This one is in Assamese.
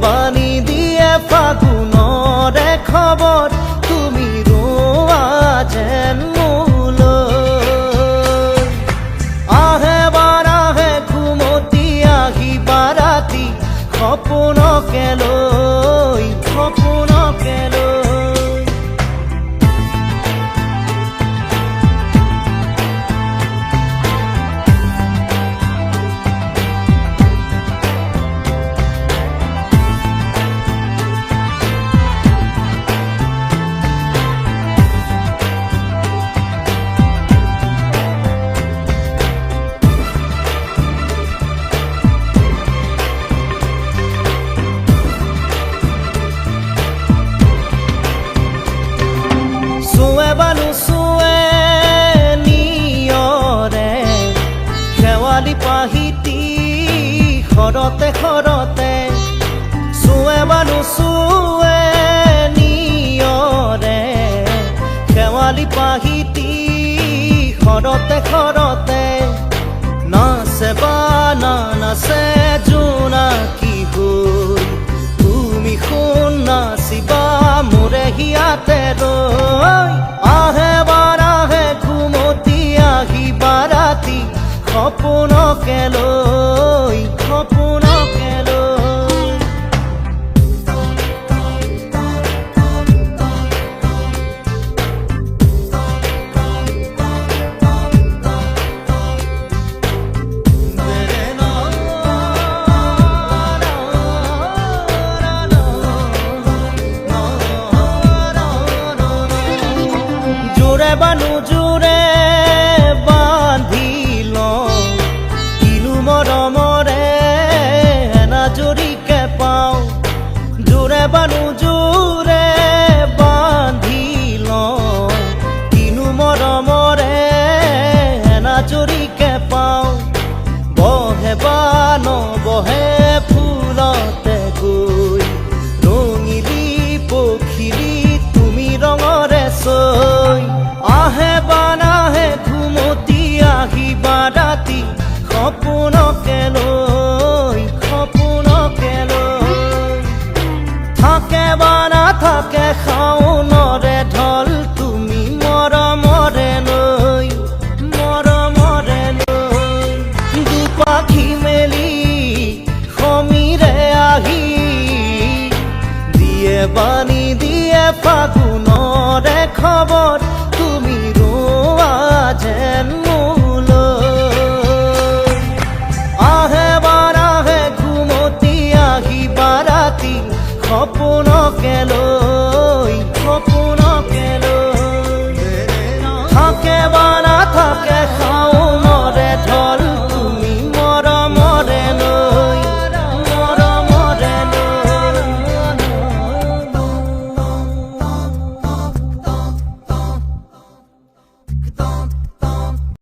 বাণী দিয়ে ফাগুনৰে খবৰ তুমি ৰোৱা যেন মোলৈ আহে বাৰাহে ঘুমতি আহিবা ৰাতি সপোনকে লৈ সপোনকে লৈ পাহিতি খৰতে খৰতে চুৱে বানু চুৱে নিয়ৰে শেৱালি পাহিতি খৰতে খৰতে নাচে বা নাচে জোনাকী হৈ তুমি শুন নাচিবা মোৰে হিয়াতে ৰৈ আহে বাৰাহে ঘুমতি আহিবা ৰাতি সপোনকে লৈ সপোনকে লৈ জোৰে বানু জোৰে বানু জোৰে বান্ধি লওঁ কিনো মৰমৰে এনাজৰিকে পাওঁ বহে বা নবহে ফুলতে গৈ ৰঙিলি পখিলি তুমি ৰঙৰে চৈ আহে বা নাহে ঘুমতি আহিবা ৰাতি সপোনকে লৈ সপোনকে লৈ থাকে বা নাথাকে শাওনৰে ঢল তুমি মৰমৰে লৈ দুপাখি মেলি সমীৰে আহি দিয়ে বাণী দিয়ে ফাগুনৰে খবৰ